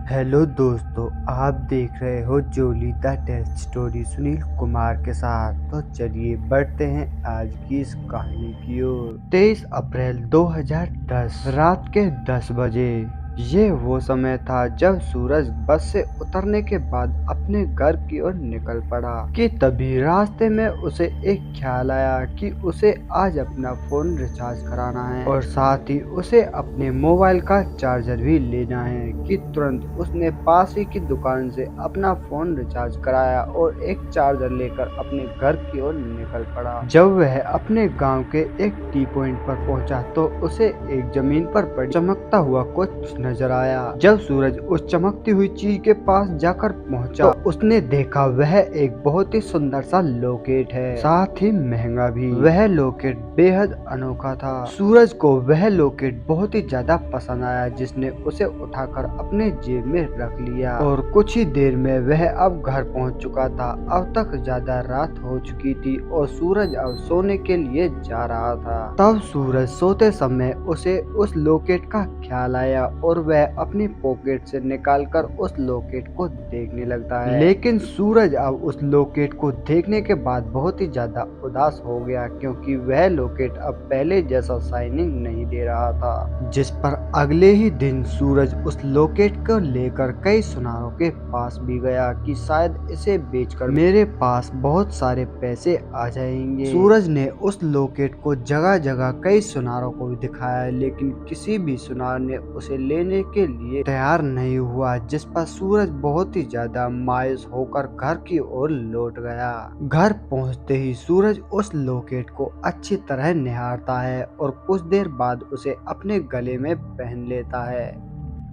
Hello दोस्तों, आप देख रहे हो Jolly the test story Sunil Kumar के साथ। तो चलिए बढ़ते हैं आज की इस कहानी की ओर। 23 अप्रैल 2010 रात के 10 बजे। ये वो समय था जब सूरज बस से उतरने के बाद अपने घर की ओर निकल पड़ा कि तभी रास्ते में उसे एक ख्याल आया कि उसे आज अपना फोन रिचार्ज कराना है और साथ ही उसे अपने मोबाइल का चार्जर भी लेना है कि तुरंत उसने पास ही की दुकान से अपना फोन रिचार्ज कराया और एक चार्जर लेकर अपने घर की ओर निकल पड़ा। जब वह अपने गांव के एक टी पॉइंट पर पहुंचा तो उसे एक जमीन पर पड़ी चमकता हुआ कुछ नजर आया। जब सूरज उस चमकती हुई चीज के पास जाकर पहुंचा तो उसने देखा वह एक बहुत ही सुंदर सा लॉकेट है, साथ ही महंगा भी। वह लॉकेट बेहद अनोखा था। सूरज को वह लॉकेट बहुत ही ज्यादा पसंद आया, जिसने उसे उठाकर अपने जेब में रख लिया और कुछ ही देर में वह अब घर पहुंच चुका था। अब तक ज्यादा रात हो चुकी थी और सूरज अब सोने के लिए जा रहा था। तब सूरज सोते समय उसे उस लॉकेट का ख्याल आया और वह अपनी पॉकेट से निकालकर उस लॉकेट को देखने लगता है। लेकिन सूरज अब उस लॉकेट को देखने के बाद बहुत ही ज्यादा उदास हो गया, क्योंकि वह लॉकेट अब पहले जैसा शाइनिंग नहीं दे रहा था। जिस पर अगले ही दिन सूरज उस लॉकेट को लेकर कई सुनारों के पास भी गया कि शायद इसे बेचकर मेरे पास बहुत सारे पैसे आ जाएंगे। सूरज ने उस लॉकेट को जगह जगह कई सुनारों को भी दिखाया, लेकिन किसी भी सुनार ने उसे लेने के लिए तैयार नहीं हुआ। जिस पर सूरज बहुत ही ज्यादा मायूस होकर घर की ओर लौट गया। घर पहुंचते ही सूरज उस लॉकेट को अच्छी तरह निहारता है और कुछ देर बाद उसे अपने गले में पहन लेता है,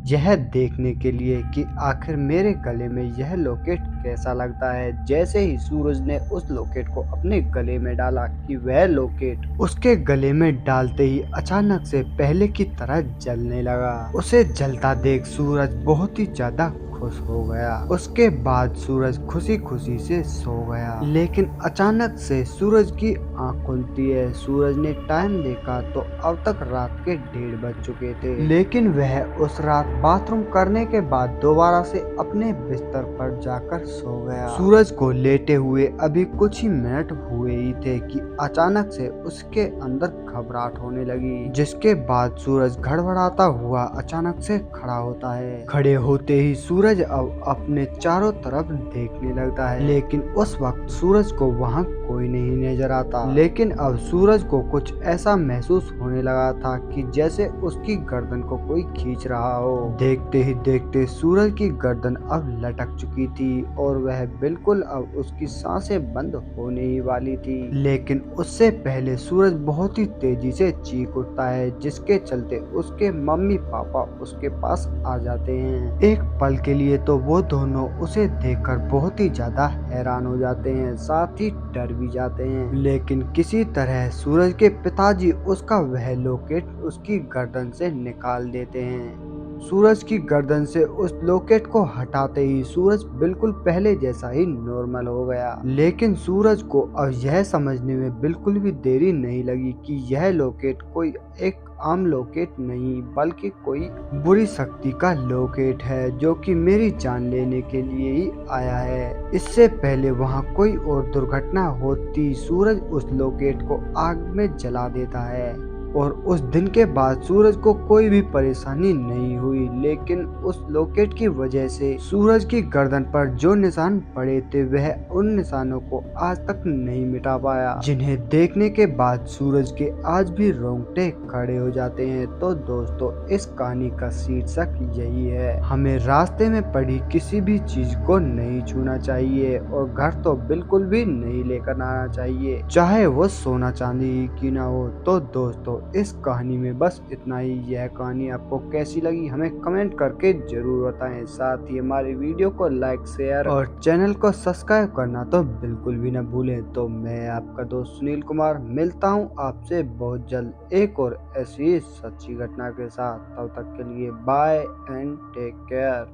यह देखने के लिए कि आखिर मेरे गले में यह लॉकेट कैसा लगता है। जैसे ही सूरज ने उस लॉकेट को अपने गले में डाला कि वह लॉकेट उसके गले में डालते ही अचानक से पहले की तरह जलने लगा। उसे जलता देख सूरज बहुत ही ज्यादा खुश हो गया। उसके बाद सूरज खुशी खुशी से सो गया। लेकिन अचानक से सूरज की आंख खुलती है। सूरज ने टाइम देखा तो अब तक रात के 1:30 बज चुके थे, लेकिन वह उस रात बाथरूम करने के बाद दोबारा से अपने बिस्तर पर जाकर सो गया। सूरज को लेटे हुए अभी कुछ ही मिनट हुए ही थे कि अचानक से उसके अंदर घबराहट होने लगी, जिसके बाद सूरज घड़बड़ाता हुआ अचानक से खड़ा होता है। खड़े होते ही सूरज अब अपने चारों तरफ देखने लगता है, लेकिन उस वक्त सूरज को वहाँ कोई नहीं नजर आता। लेकिन अब सूरज को कुछ ऐसा महसूस होने लगा था कि जैसे उसकी गर्दन को कोई खींच रहा हो। देखते ही देखते सूरज की गर्दन अब लटक चुकी थी और वह बिल्कुल अब उसकी सांसें बंद होने ही वाली थी। लेकिन उससे पहले सूरज बहुत ही तेजी से चीख उठता है, जिसके चलते उसके मम्मी पापा उसके पास आ जाते हैं। एक पल के लिए तो वो दोनों उसे देखकर बहुत ही ज्यादा हैरान हो जाते हैं, साथ ही डर भी जाते हैं। लेकिन किसी तरह सूरज के पिताजी उसका वह लॉकेट उसकी गर्दन से निकाल देते हैं। सूरज की गर्दन से उस लॉकेट को हटाते ही सूरज बिल्कुल पहले जैसा ही नॉर्मल हो गया। लेकिन सूरज को अब यह समझने में बिल्कुल भी देरी नहीं लगी कि यह लॉकेट कोई एक आम लॉकेट नहीं बल्कि कोई बुरी शक्ति का लॉकेट है, जो कि मेरी जान लेने के लिए ही आया है। इससे पहले वहाँ कोई और दुर्घटना होती, सूरज उस लॉकेट को आग में जला देता है और उस दिन के बाद सूरज को कोई भी परेशानी नहीं हुई। लेकिन उस लॉकेट की वजह से सूरज की गर्दन पर जो निशान पड़े थे वह उन निशानों को आज तक नहीं मिटा पाया, जिन्हें देखने के बाद सूरज के आज भी रोंगटे खड़े हो जाते हैं। तो दोस्तों, इस कहानी का शीर्षक यही है, हमें रास्ते में पड़ी किसी भी चीज को नहीं छूना चाहिए और घर तो बिल्कुल भी नहीं लेकर आना चाहिए, चाहे वो सोना चांदी ही क्यों ना हो। तो दोस्तों, इस कहानी में बस इतना ही। यह कहानी आपको कैसी लगी हमें कमेंट करके जरूर बताएं। साथ ही हमारी वीडियो को लाइक, शेयर और चैनल को सब्सक्राइब करना तो बिल्कुल भी न भूलें। तो मैं आपका दोस्त सुनील कुमार मिलता हूं आपसे बहुत जल्द एक और ऐसी सच्ची घटना के साथ। तब तक के लिए बाय एंड टेक केयर।